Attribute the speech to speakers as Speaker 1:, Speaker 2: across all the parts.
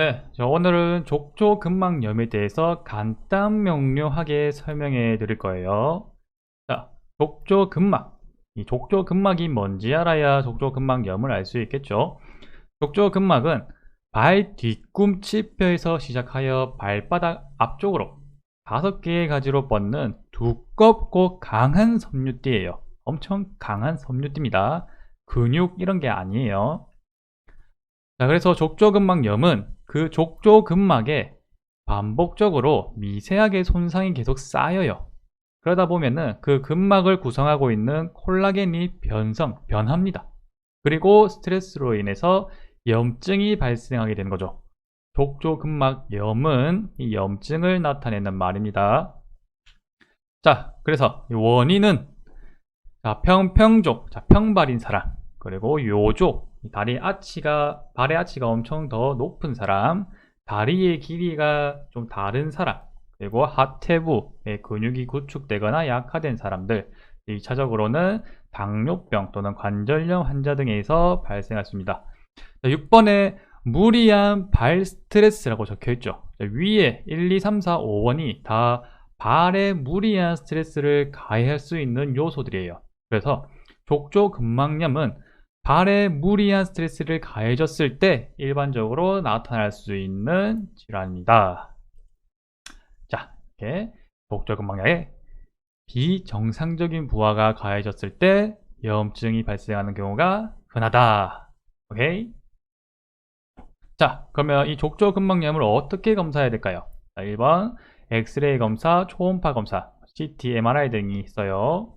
Speaker 1: 네, 오늘은 족저근막염에 대해서 간단 명료하게 설명해 드릴 거예요. 자, 족저근막. 이 족저근막이 뭔지 알아야 족저근막염을 알 수 있겠죠. 족저근막은 발 뒤꿈치뼈에서 시작하여 발바닥 앞쪽으로 5개의 가지로 뻗는 두껍고 강한 섬유띠예요. 엄청 강한 섬유띠입니다. 근육 이런 게 아니에요. 자, 그래서 족저근막염은 그 족저근막에 반복적으로 미세하게 손상이 계속 쌓여요. 그러다 보면은 그 근막을 구성하고 있는 콜라겐이 변합니다. 그리고 스트레스로 인해서 염증이 발생하게 되는 거죠. 족저근막염은 이 염증을 나타내는 말입니다. 자, 그래서 원인은 평평족, 평발인 사람, 그리고 요족, 발의 아치가 엄청 더 높은 사람, 다리의 길이가 좀 다른 사람, 그리고 하태부의 근육이 구축되거나 약화된 사람들, 2차적으로는 당뇨병 또는 관절염 환자 등에서 발생했습니다. 6번에 무리한 발 스트레스라고 적혀 있죠. 위에 1, 2, 3, 4, 5번이 다 발에 무리한 스트레스를 가해할 수 있는 요소들이에요. 그래서 족저근막염은 발에 무리한 스트레스를 가해졌을 때 일반적으로 나타날 수 있는 질환입니다. 자, 이렇게 족저근막염에 비정상적인 부하가 가해졌을 때 염증이 발생하는 경우가 흔하다. 오케이? 자, 그러면 이 족저근막염을 어떻게 검사해야 될까요? 자, 1번 엑스레이 검사, 초음파 검사, CT, MRI 등이 있어요.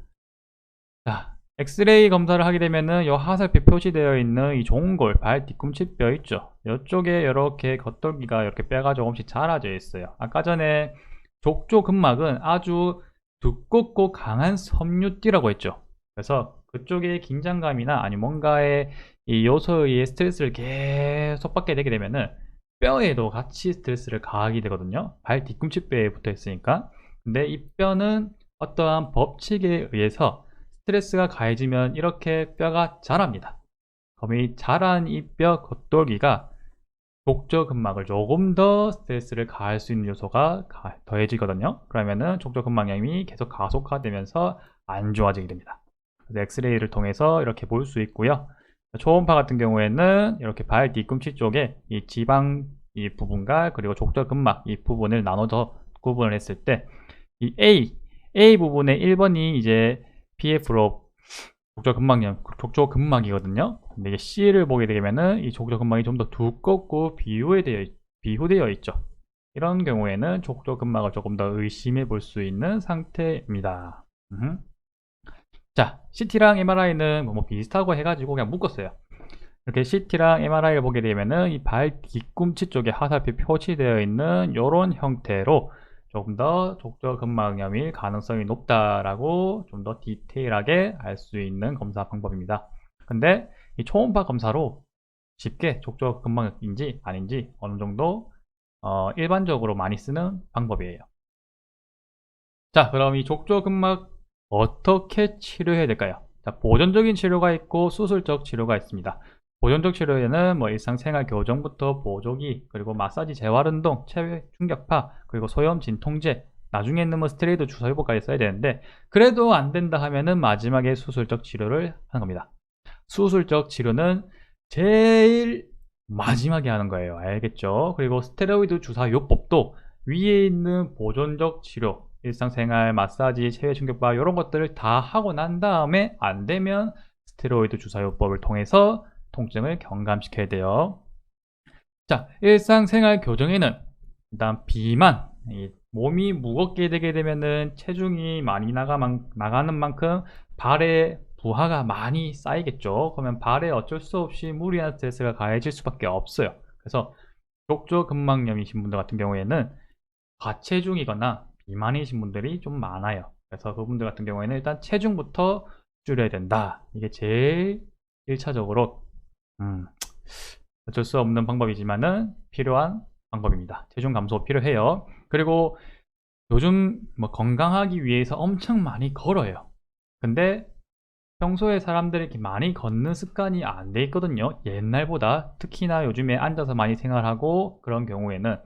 Speaker 1: 자, 엑스레이 검사를 하게 되면은 이 화살표 표시되어 있는 이 종골, 발 뒤꿈치 뼈 있죠. 이쪽에 이렇게 겉돌기가 이렇게 뼈가 조금씩 자라져 있어요. 아까 전에 족저근막은 아주 두껍고 강한 섬유띠라고 했죠. 그래서 그쪽에 긴장감이나 아니 뭔가의 이 요소에 의해 스트레스를 계속 받게 되게 되면은 뼈에도 같이 스트레스를 가하게 되거든요. 발 뒤꿈치 뼈에 붙어 있으니까. 근데 이 뼈는 어떠한 법칙에 의해서 스트레스가 가해지면 이렇게 뼈가 자랍니다. 그럼 이 자란 이 뼈 겉돌기가 족저근막을 조금 더 스트레스를 가할 수 있는 요소가 더해지거든요. 그러면은 족저근막염이 계속 가속화되면서 안 좋아지게 됩니다. 그래서 엑스레이를 통해서 이렇게 볼 수 있고요. 초음파 같은 경우에는 이렇게 발 뒤꿈치 쪽에 이 지방 이 부분과 그리고 족저근막 이 부분을 나눠서 구분을 했을 때 이 A 부분의 1번이 이제 PF로 족저근막이거든요. 근데 이게 C를 보게 되면은 이 족저근막이 좀 더 두껍고 비후되어 있죠. 이런 경우에는 족저근막을 조금 더 의심해 볼 수 있는 상태입니다. 자, CT랑 MRI는 뭐 비슷하고 해가지고 그냥 묶었어요. 이렇게 CT랑 MRI를 보게 되면은 이 발 뒤꿈치 쪽에 화살표 표시되어 있는 이런 형태로 조금 더 족저근막염일 가능성이 높다라고 좀 더 디테일하게 알 수 있는 검사 방법입니다. 근데 이 초음파 검사로 쉽게 족저근막인지 아닌지 어느 정도 일반적으로 많이 쓰는 방법이에요. 자, 그럼 이 족저근막 어떻게 치료해야 될까요? 자, 보존적인 치료가 있고 수술적 치료가 있습니다. 보존적 치료에는 뭐 일상생활 교정부터 보조기, 그리고 마사지, 재활운동, 체외 충격파, 그리고 소염 진통제, 나중에는 뭐 스테로이드 주사요법까지 써야 되는데 그래도 안 된다 하면은 마지막에 수술적 치료를 하는 겁니다. 수술적 치료는 제일 마지막에 하는 거예요. 알겠죠? 그리고 스테로이드 주사요법도 위에 있는 보존적 치료, 일상생활, 마사지, 체외 충격파 이런 것들을 다 하고 난 다음에 안 되면 스테로이드 주사요법을 통해서 통증을 경감시켜야 돼요. 자, 일상생활 교정에는 일단 비만, 몸이 무겁게 되게 되면은 체중이 많이 나가는 만큼 발에 부하가 많이 쌓이겠죠. 그러면 발에 어쩔 수 없이 무리한 스트레스가 가해질 수밖에 없어요. 그래서 족저근막염이신 분들 같은 경우에는 과체중이거나 비만이신 분들이 좀 많아요. 그래서 그분들 같은 경우에는 일단 체중부터 줄여야 된다. 이게 제일 1차적으로 어쩔 수 없는 방법이지만은 필요한 방법입니다. 체중 감소 필요해요. 그리고 요즘 뭐 건강하기 위해서 엄청 많이 걸어요. 근데 평소에 사람들이 이렇게 많이 걷는 습관이 안 돼 있거든요. 옛날보다 특히나 요즘에 앉아서 많이 생활하고 그런 경우에는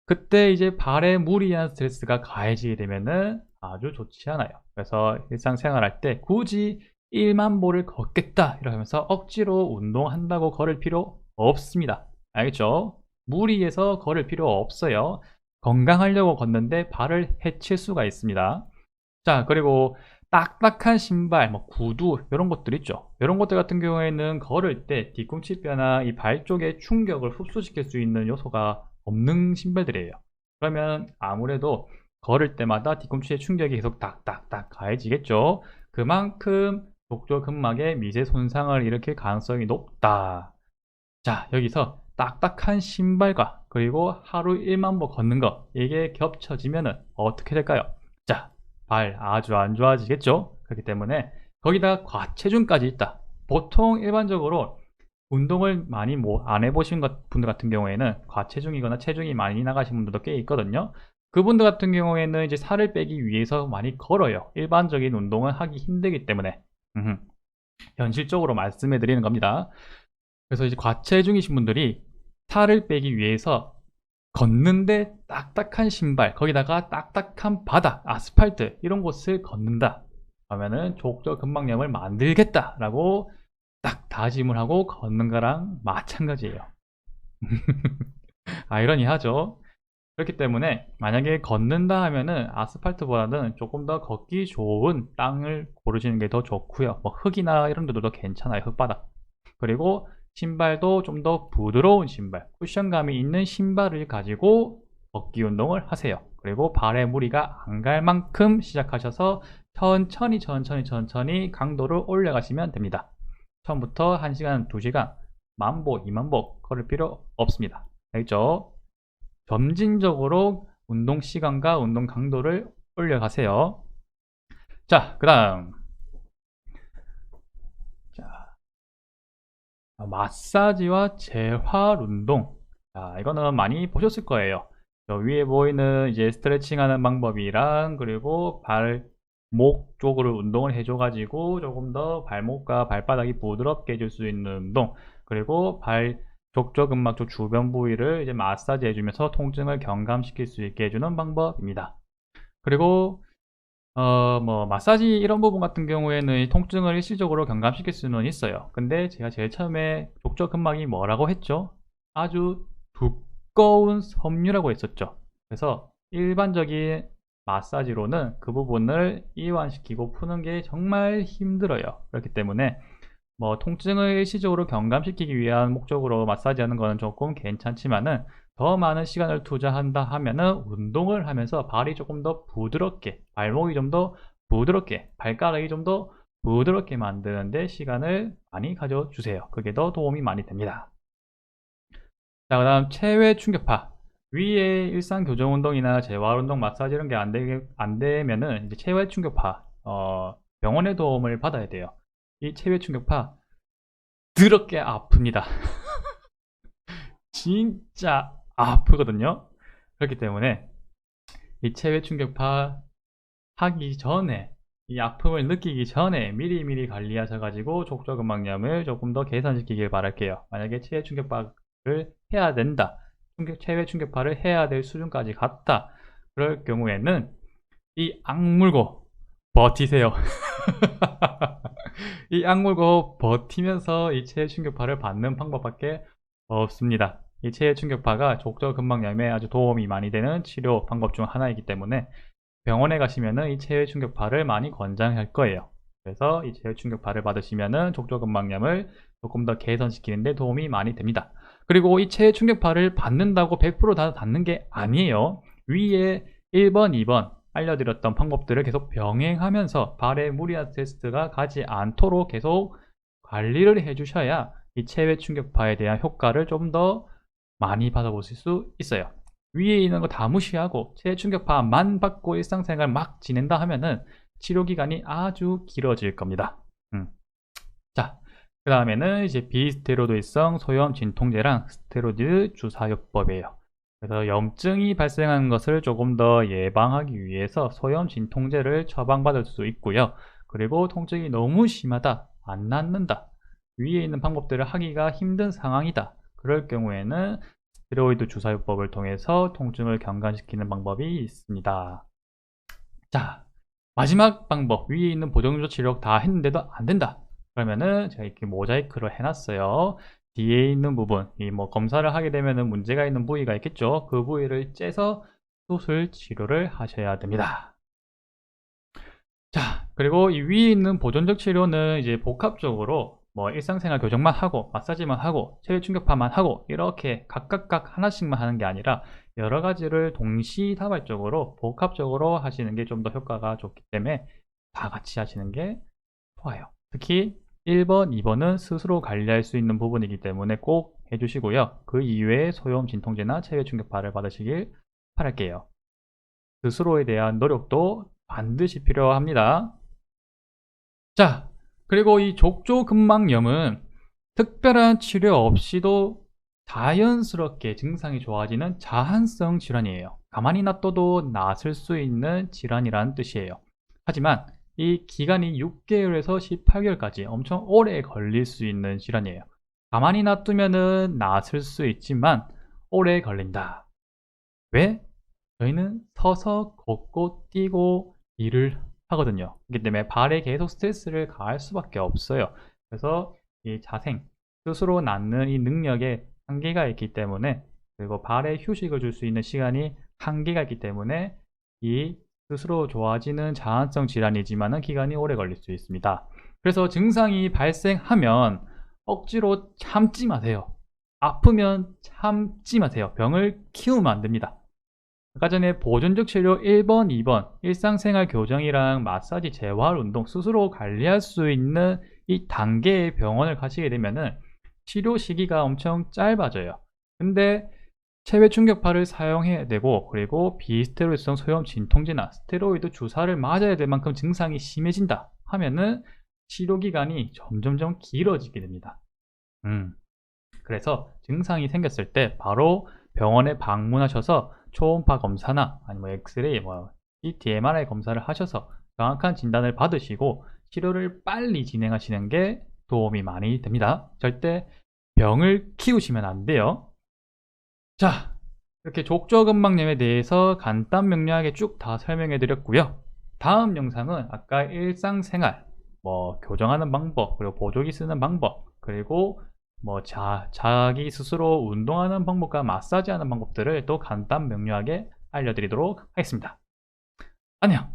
Speaker 1: 그때 이제 발에 무리한 스트레스가 가해지게 되면은 아주 좋지 않아요. 그래서 일상생활할 때 굳이 1만 보를 걷겠다 이러면서 억지로 운동한다고 걸을 필요 없습니다. 알겠죠? 무리해서 걸을 필요 없어요. 건강하려고 걷는데 발을 해칠 수가 있습니다. 자, 그리고 딱딱한 신발, 뭐 구두 이런 것들 있죠. 이런 것들 같은 경우에는 걸을 때 뒤꿈치뼈나 이 발 쪽에 충격을 흡수시킬 수 있는 요소가 없는 신발들이에요. 그러면 아무래도 걸을 때마다 뒤꿈치에 충격이 계속 딱딱딱 가해지겠죠. 그만큼 족저근막에 미세 손상을 일으킬 가능성이 높다. 자, 여기서 딱딱한 신발과 그리고 하루 1만 보 걷는 거 이게 겹쳐지면은 어떻게 될까요? 자, 발 아주 안 좋아지겠죠? 그렇기 때문에 거기다 과체중까지 있다. 보통 일반적으로 운동을 많이 뭐 안 해보신 분들 같은 경우에는 과체중이거나 체중이 많이 나가신 분들도 꽤 있거든요. 그분들 같은 경우에는 이제 살을 빼기 위해서 많이 걸어요. 일반적인 운동은 하기 힘들기 때문에. 현실적으로 말씀해 드리는 겁니다. 그래서 이제 과체중이신 분들이 살을 빼기 위해서 걷는데 딱딱한 신발, 거기다가 딱딱한 바닥, 아스팔트 이런 곳을 걷는다. 그러면은 족저근막염을 만들겠다라고 딱 다짐을 하고 걷는 거랑 마찬가지예요. 아이러니하죠. 그렇기 때문에 만약에 걷는다 하면은 아스팔트보다는 조금 더 걷기 좋은 땅을 고르시는 게 더 좋고요. 뭐 흙이나 이런 데도 괜찮아요. 흙바닥. 그리고 신발도 좀 더 부드러운 신발, 쿠션감이 있는 신발을 가지고 걷기 운동을 하세요. 그리고 발에 무리가 안 갈 만큼 시작하셔서 천천히 강도를 올려가시면 됩니다. 처음부터 1시간, 2시간, 10,000보, 20,000보 걸을 필요 없습니다. 알겠죠? 점진적으로 운동 시간과 운동 강도를 올려가세요. 자, 그 다음 마사지와 재활 운동. 자, 이거는 많이 보셨을 거예요. 저 위에 보이는 이제 스트레칭 하는 방법이랑 그리고 발목 쪽으로 운동을 해줘가지고 조금 더 발목과 발바닥이 부드럽게 해줄 수 있는 운동, 그리고 발 족저근막 쪽 주변 부위를 이제 마사지 해주면서 통증을 경감시킬 수 있게 해주는 방법입니다. 그리고 뭐 마사지 이런 부분 같은 경우에는 이 통증을 일시적으로 경감시킬 수는 있어요. 근데 제가 제일 처음에 족저근막이 뭐라고 했죠? 아주 두꺼운 섬유라고 했었죠. 그래서 일반적인 마사지로는 그 부분을 이완시키고 푸는 게 정말 힘들어요. 그렇기 때문에 뭐 통증을 일시적으로 경감시키기 위한 목적으로 마사지 하는 거는 조금 괜찮지만은 더 많은 시간을 투자한다 하면은 운동을 하면서 발이 조금 더 부드럽게, 발목이 좀 더 부드럽게, 발가락이 좀 더 부드럽게 만드는데 시간을 많이 가져주세요. 그게 더 도움이 많이 됩니다. 자, 그 다음 체외 충격파. 위에 일상 교정 운동이나 재활 운동, 마사지 이런 게 안 되면은 이제 체외 충격파, 병원의 도움을 받아야 돼요. 이 체외 충격파 더럽게 아픕니다. 진짜 아프거든요. 그렇기 때문에 이 체외 충격파 하기 전에, 이 아픔을 느끼기 전에 미리미리 관리하셔가지고 족저근막염을 조금 더 개선시키길 바랄게요. 만약에 체외 충격파를 해야 된다, 체외 충격파를 해야 될 수준까지 갔다, 그럴 경우에는 이 악물고 버티세요. 이 악물고 버티면서 이 체외 충격파를 받는 방법밖에 없습니다. 이 체외 충격파가 족저근막염에 아주 도움이 많이 되는 치료 방법 중 하나이기 때문에 병원에 가시면은 이 체외 충격파를 많이 권장할 거예요. 그래서 이 체외 충격파를 받으시면은 족저근막염을 조금 더 개선시키는데 도움이 많이 됩니다. 그리고 이 체외 충격파를 받는다고 100%다 닿는 게 아니에요. 위에 1번, 2번 알려드렸던 방법들을 계속 병행하면서 발에 무리한 스트레스가 가지 않도록 계속 관리를 해주셔야 이 체외 충격파에 대한 효과를 좀 더 많이 받아보실 수 있어요. 위에 있는 거 다 무시하고 체외 충격파만 받고 일상생활 막 지낸다 하면은 치료 기간이 아주 길어질 겁니다. 자, 그 다음에는 이제 비스테로이드성 소염 진통제랑 스테로이드 주사요법이에요. 그래서 염증이 발생하는 것을 조금 더 예방하기 위해서 소염 진통제를 처방받을 수 있고요. 그리고 통증이 너무 심하다, 안 낫는다, 위에 있는 방법들을 하기가 힘든 상황이다. 그럴 경우에는 스테로이드 주사요법을 통해서 통증을 경감시키는 방법이 있습니다. 자, 마지막 방법, 위에 있는 보정조 치료 다 했는데도 안 된다. 그러면은 제가 이렇게 모자이크로 해놨어요. 뒤에 있는 부분, 이 뭐 검사를 하게 되면은 문제가 있는 부위가 있겠죠. 그 부위를 째서 수술 치료를 하셔야 됩니다. 자, 그리고 이 위에 있는 보존적 치료는 이제 복합적으로 뭐 일상생활 교정만 하고 마사지만 하고 체외 충격파만 하고 이렇게 각각 하나씩만 하는 게 아니라 여러 가지를 동시다발적으로 복합적으로 하시는 게 좀 더 효과가 좋기 때문에 다 같이 하시는 게 좋아요. 특히 1번, 2번은 스스로 관리할 수 있는 부분이기 때문에 꼭 해주시고요. 그 이외에 소염 진통제나 체외 충격파를 받으시길 바랄게요. 스스로에 대한 노력도 반드시 필요합니다. 자, 그리고 이 족저근막염은 특별한 치료 없이도 자연스럽게 증상이 좋아지는 자한성 질환이에요. 가만히 놔둬도 나았을 수 있는 질환이라는 뜻이에요. 하지만 이 기간이 6개월에서 18개월까지 엄청 오래 걸릴 수 있는 질환이에요. 가만히 놔두면은 나았을 수 있지만 오래 걸린다. 왜? 저희는 서서 걷고 뛰고 일을 하거든요. 그렇기 때문에 발에 계속 스트레스를 가할 수밖에 없어요. 그래서 이 자생, 스스로 낫는 이 능력에 한계가 있기 때문에, 그리고 발에 휴식을 줄 수 있는 시간이 한계가 있기 때문에 이 스스로 좋아지는 자한성 질환이지만은 기간이 오래 걸릴 수 있습니다. 그래서 증상이 발생하면 억지로 참지 마세요. 아프면 참지 마세요. 병을 키우면 안 됩니다. 아까 전에 보존적 치료 1번, 2번, 일상생활 교정이랑 마사지, 재활, 운동, 스스로 관리할 수 있는 이 단계의 병원을 가시게 되면은 치료 시기가 엄청 짧아져요. 근데 체외 충격파를 사용해야 되고, 그리고 비스테로이드성 소염 진통제나 스테로이드 주사를 맞아야 될 만큼 증상이 심해진다 하면은 치료 기간이 점점점 길어지게 됩니다. 그래서 증상이 생겼을 때 바로 병원에 방문하셔서 초음파 검사나 아니면 엑스레이, CT, MRI 검사를 하셔서 정확한 진단을 받으시고 치료를 빨리 진행하시는 게 도움이 많이 됩니다. 절대 병을 키우시면 안 돼요. 자, 이렇게 족저근막염에 대해서 간단 명료하게 쭉 다 설명해 드렸고요. 다음 영상은 아까 일상생활, 교정하는 방법, 그리고 보조기 쓰는 방법, 그리고 자기 스스로 운동하는 방법과 마사지 하는 방법들을 또 간단 명료하게 알려드리도록 하겠습니다. 안녕!